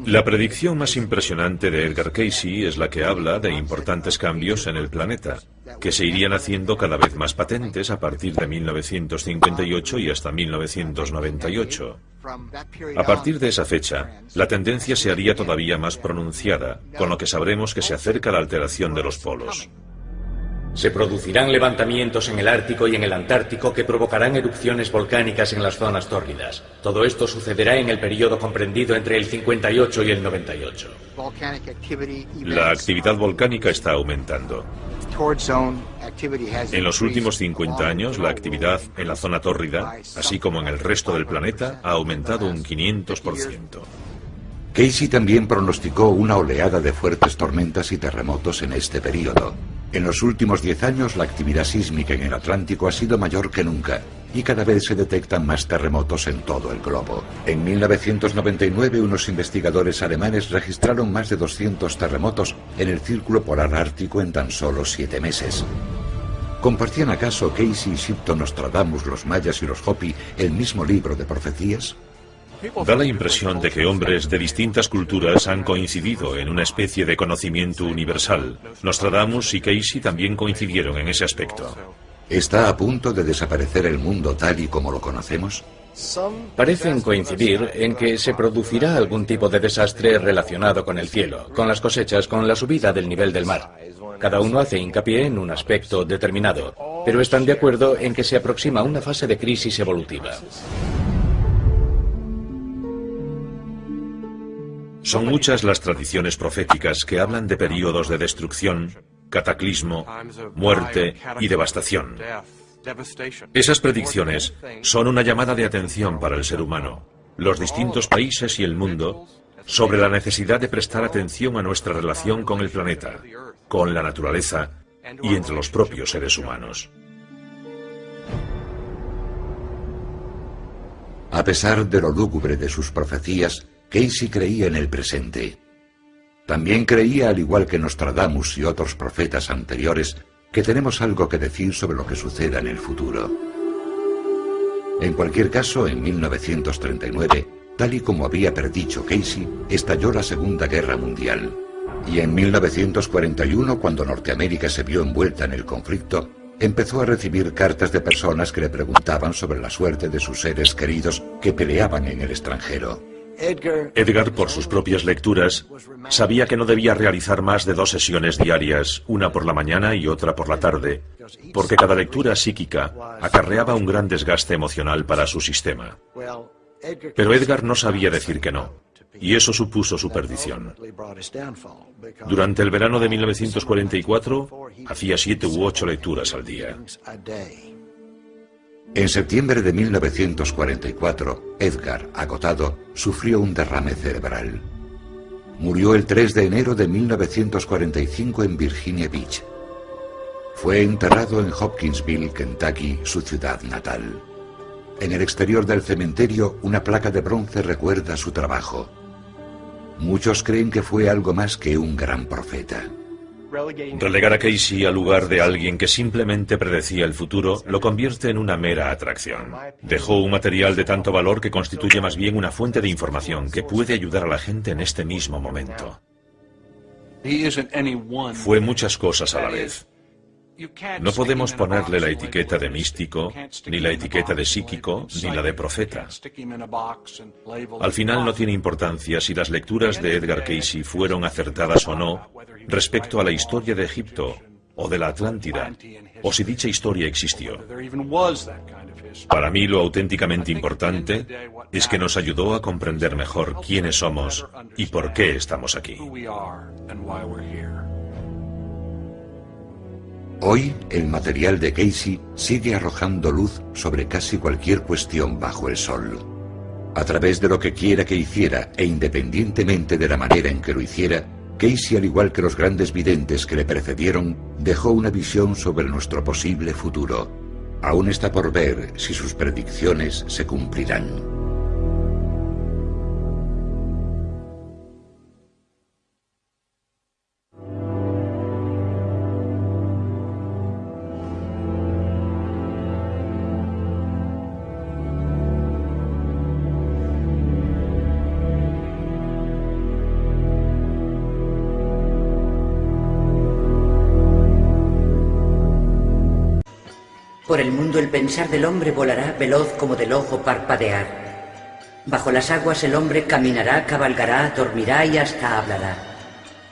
La predicción más impresionante de Edgar Cayce es la que habla de importantes cambios en el planeta, que se irían haciendo cada vez más patentes a partir de 1958 y hasta 1998. A partir de esa fecha, la tendencia se haría todavía más pronunciada, con lo que sabremos que se acerca la alteración de los polos. Se producirán levantamientos en el Ártico y en el Antártico que provocarán erupciones volcánicas en las zonas tórridas. Todo esto sucederá en el periodo comprendido entre el 58 y el 98. La actividad volcánica está aumentando. En los últimos 50 años, la actividad en la zona tórrida, así como en el resto del planeta, ha aumentado un 500%. Casey también pronosticó una oleada de fuertes tormentas y terremotos en este periodo. En los últimos 10 años, la actividad sísmica en el Atlántico ha sido mayor que nunca, y cada vez se detectan más terremotos en todo el globo. En 1999, unos investigadores alemanes registraron más de 200 terremotos en el Círculo Polar Ártico en tan solo 7 meses. ¿Compartían acaso Casey, Shipton, Nostradamus, los mayas y los Hopi el mismo libro de profecías? Da la impresión de que hombres de distintas culturas han coincidido en una especie de conocimiento universal. Nostradamus y Casey también coincidieron en ese aspecto. ¿Está a punto de desaparecer el mundo tal y como lo conocemos? Parecen coincidir en que se producirá algún tipo de desastre relacionado con el cielo, con las cosechas, con la subida del nivel del mar. Cada uno hace hincapié en un aspecto determinado, pero están de acuerdo en que se aproxima una fase de crisis evolutiva. Son muchas las tradiciones proféticas que hablan de períodos de destrucción, cataclismo, muerte y devastación. Esas predicciones son una llamada de atención para el ser humano, los distintos países y el mundo, sobre la necesidad de prestar atención a nuestra relación con el planeta, con la naturaleza y entre los propios seres humanos. A pesar de lo lúgubre de sus profecías, Casey creía en el presente. También creía, al igual que Nostradamus y otros profetas anteriores, que tenemos algo que decir sobre lo que suceda en el futuro. En cualquier caso, en 1939, tal y como había predicho Casey, estalló la Segunda Guerra Mundial. Y en 1941, cuando Norteamérica se vio envuelta en el conflicto, empezó a recibir cartas de personas que le preguntaban sobre la suerte de sus seres queridos que peleaban en el extranjero. Edgar, por sus propias lecturas, sabía que no debía realizar más de 2 sesiones diarias, una por la mañana y otra por la tarde, porque cada lectura psíquica acarreaba un gran desgaste emocional para su sistema. Pero Edgar no sabía decir que no, y eso supuso su perdición. Durante el verano de 1944, hacía 7 u 8 lecturas al día. En septiembre de 1944, Edgar, agotado, sufrió un derrame cerebral. Murió el 3 de enero de 1945 en Virginia Beach. Fue enterrado en Hopkinsville, Kentucky, su ciudad natal. En el exterior del cementerio, una placa de bronce recuerda su trabajo. Muchos creen que fue algo más que un gran profeta. Relegar a Casey al lugar de alguien que simplemente predecía el futuro lo convierte en una mera atracción. Dejó un material de tanto valor que constituye más bien una fuente de información que puede ayudar a la gente en este mismo momento. Fue muchas cosas a la vez. No podemos ponerle la etiqueta de místico, ni la etiqueta de psíquico, ni la de profeta. Al final no tiene importancia si las lecturas de Edgar Casey fueron acertadas o no respecto a la historia de Egipto o de la Atlántida, o si dicha historia existió. Para mí lo auténticamente importante es que nos ayudó a comprender mejor quiénes somos y por qué estamos aquí. Hoy, el material de Casey sigue arrojando luz sobre casi cualquier cuestión bajo el sol. A través de lo que quiera que hiciera e independientemente de la manera en que lo hiciera, Casey, al igual que los grandes videntes que le precedieron, dejó una visión sobre nuestro posible futuro. Aún está por ver si sus predicciones se cumplirán. Por el mundo el pensar del hombre volará veloz como del ojo parpadear. Bajo las aguas el hombre caminará, cabalgará, dormirá y hasta hablará.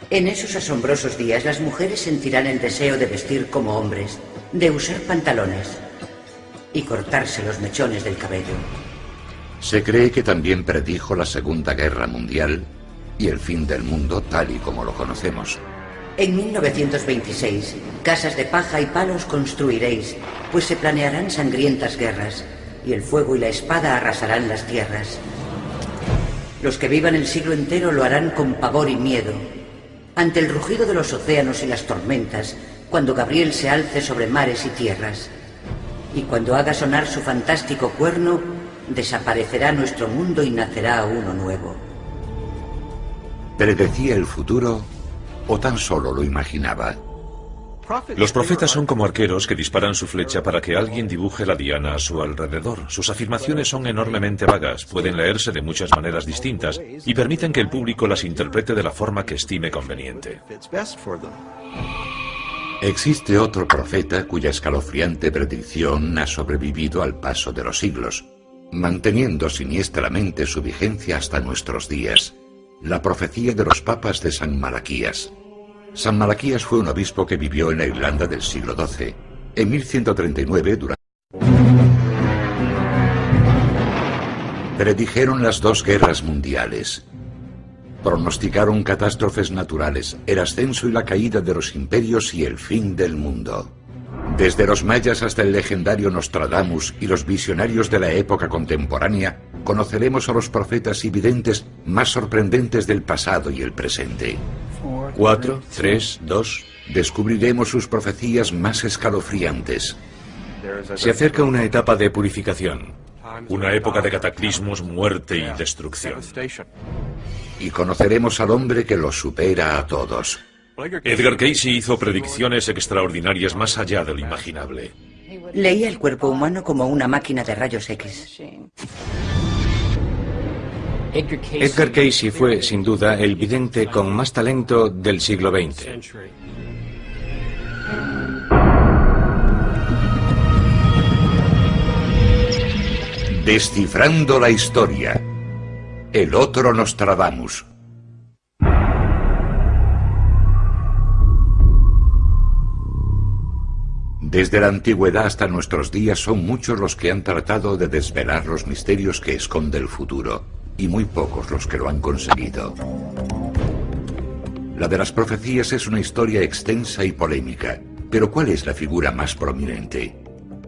En esos asombrosos días las mujeres sentirán el deseo de vestir como hombres, de usar pantalones y cortarse los mechones del cabello. Se cree que también predijo la Segunda Guerra Mundial y el fin del mundo tal y como lo conocemos. En 1926, casas de paja y palos construiréis, pues se planearán sangrientas guerras, y el fuego y la espada arrasarán las tierras. Los que vivan el siglo entero lo harán con pavor y miedo, ante el rugido de los océanos y las tormentas, cuando Gabriel se alce sobre mares y tierras. Y cuando haga sonar su fantástico cuerno, desaparecerá nuestro mundo y nacerá uno nuevo. ¿Predecía el futuro o tan solo lo imaginaba? Los profetas son como arqueros que disparan su flecha para que alguien dibuje la diana a su alrededor. Sus afirmaciones son enormemente vagas, pueden leerse de muchas maneras distintas y permiten que el público las interprete de la forma que estime conveniente. Existe otro profeta cuya escalofriante predicción ha sobrevivido al paso de los siglos, manteniendo siniestramente su vigencia hasta nuestros días. La profecía de los papas de San Malaquías. San Malaquías fue un obispo que vivió en la Irlanda del siglo XII. En 1139, predijeron las dos guerras mundiales. Pronosticaron catástrofes naturales, el ascenso y la caída de los imperios y el fin del mundo. Desde los mayas hasta el legendario Nostradamus y los visionarios de la época contemporánea, conoceremos a los profetas y videntes más sorprendentes del pasado y el presente. 4, 3, 2. Descubriremos sus profecías más escalofriantes. Se acerca una etapa de purificación. Una época de cataclismos, muerte y destrucción. Y conoceremos al hombre que los supera a todos. Edgar Cayce hizo predicciones extraordinarias más allá de lo imaginable. Leía el cuerpo humano como una máquina de rayos X. Edgar Cayce fue, sin duda, el vidente con más talento del siglo XX. Descifrando la historia. El otro Nostradamus. Desde la antigüedad hasta nuestros días son muchos los que han tratado de desvelar los misterios que esconde el futuro, y muy pocos los que lo han conseguido. La de las profecías es una historia extensa y polémica, pero ¿cuál es la figura más prominente?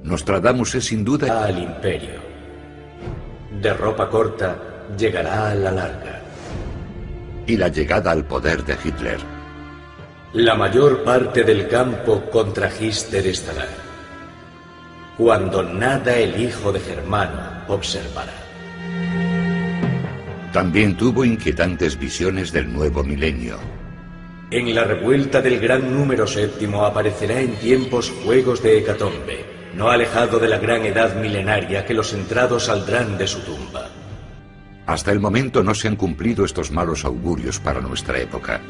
Nostradamus es sin duda al imperio. De ropa corta llegará a la larga. Y la llegada al poder de Hitler. La mayor parte del campo contra Hitler estará. Cuando nada el hijo de Germano observará. También tuvo inquietantes visiones del nuevo milenio. En la revuelta del gran número séptimo aparecerá en tiempos juegos de hecatombe, no alejado de la gran edad milenaria que los entrados saldrán de su tumba. Hasta el momento no se han cumplido estos malos augurios para nuestra época.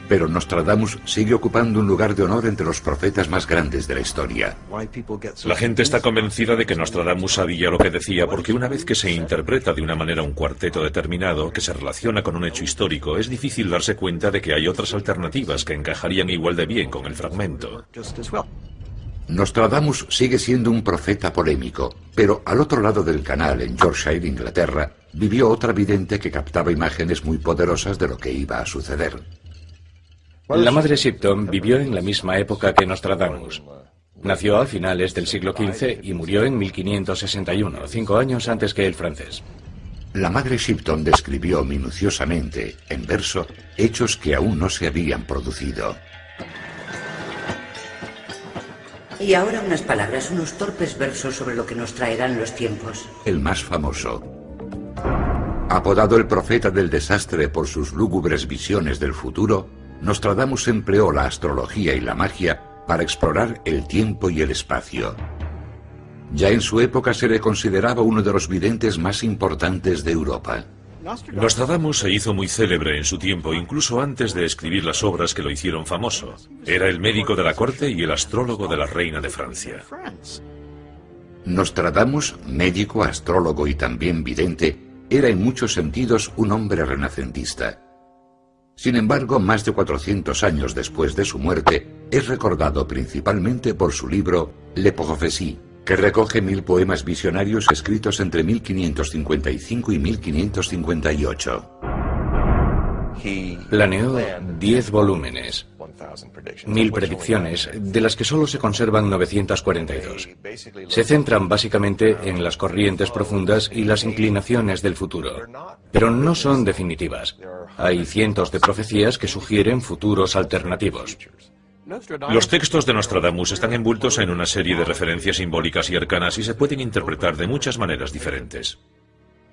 Pero Nostradamus sigue ocupando un lugar de honor entre los profetas más grandes de la historia. La gente está convencida de que Nostradamus sabía lo que decía porque una vez que se interpreta de una manera un cuarteto determinado que se relaciona con un hecho histórico, es difícil darse cuenta de que hay otras alternativas que encajarían igual de bien con el fragmento. Nostradamus sigue siendo un profeta polémico, pero al otro lado del canal, en Yorkshire, Inglaterra, vivió otra vidente que captaba imágenes muy poderosas de lo que iba a suceder. La madre Shipton vivió en la misma época que Nostradamus. Nació a finales del siglo XV y murió en 1561, 5 años antes que el francés. La madre Shipton describió minuciosamente, en verso, hechos que aún no se habían producido. Y ahora unas palabras, unos torpes versos sobre lo que nos traerán los tiempos. El más famoso. Apodado el profeta del desastre por sus lúgubres visiones del futuro, Nostradamus empleó la astrología y la magia para explorar el tiempo y el espacio. Ya en su época se le consideraba uno de los videntes más importantes de Europa. Nostradamus se hizo muy célebre en su tiempo, incluso antes de escribir las obras que lo hicieron famoso. Era el médico de la corte y el astrólogo de la reina de Francia. Nostradamus, médico, astrólogo y también vidente, era en muchos sentidos un hombre renacentista. Sin embargo, más de 400 años después de su muerte, es recordado principalmente por su libro Le Prophéties, que recoge 1000 poemas visionarios escritos entre 1555 y 1558. Planeó 10 volúmenes, 1000 predicciones, de las que solo se conservan 942. Se centran básicamente en las corrientes profundas y las inclinaciones del futuro, pero no son definitivas. Hay cientos de profecías que sugieren futuros alternativos. Los textos de Nostradamus están envueltos en una serie de referencias simbólicas y arcanas y se pueden interpretar de muchas maneras diferentes.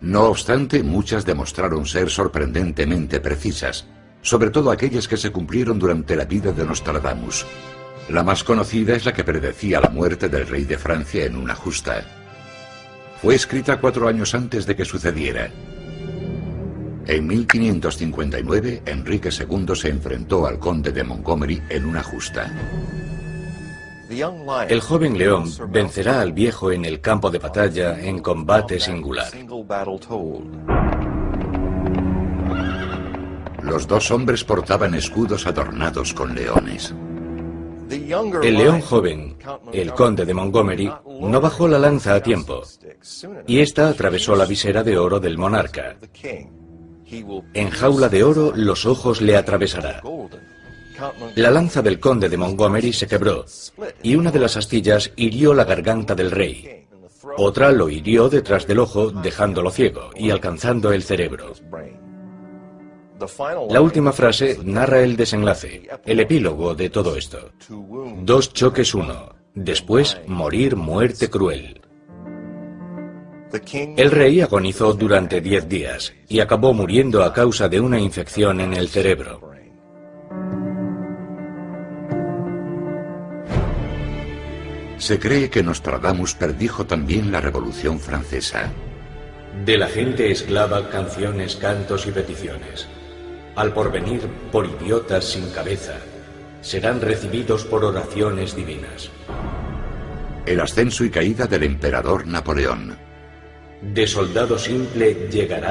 No obstante, muchas demostraron ser sorprendentemente precisas, sobre todo aquellas que se cumplieron durante la vida de Nostradamus. La más conocida es la que predecía la muerte del rey de Francia en una justa. Fue escrita 4 años antes de que sucediera. En 1559, Enrique II se enfrentó al conde de Montgomery en una justa. El joven león vencerá al viejo en el campo de batalla en combate singular. Los dos hombres portaban escudos adornados con leones. El león joven, el conde de Montgomery, no bajó la lanza a tiempo, y ésta atravesó la visera de oro del monarca. En jaula de oro los ojos le atravesará. La lanza del conde de Montgomery se quebró, y una de las astillas hirió la garganta del rey. Otra lo hirió detrás del ojo, dejándolo ciego y alcanzando el cerebro. La última frase narra el desenlace, el epílogo de todo esto. 2 choques 1, después morir muerte cruel. El rey agonizó durante 10 días y acabó muriendo a causa de una infección en el cerebro. Se cree que Nostradamus predijo también la Revolución Francesa. De la gente esclava canciones, cantos y peticiones. Al porvenir, por idiotas sin cabeza, serán recibidos por oraciones divinas. El ascenso y caída del emperador Napoleón. De soldado simple llegará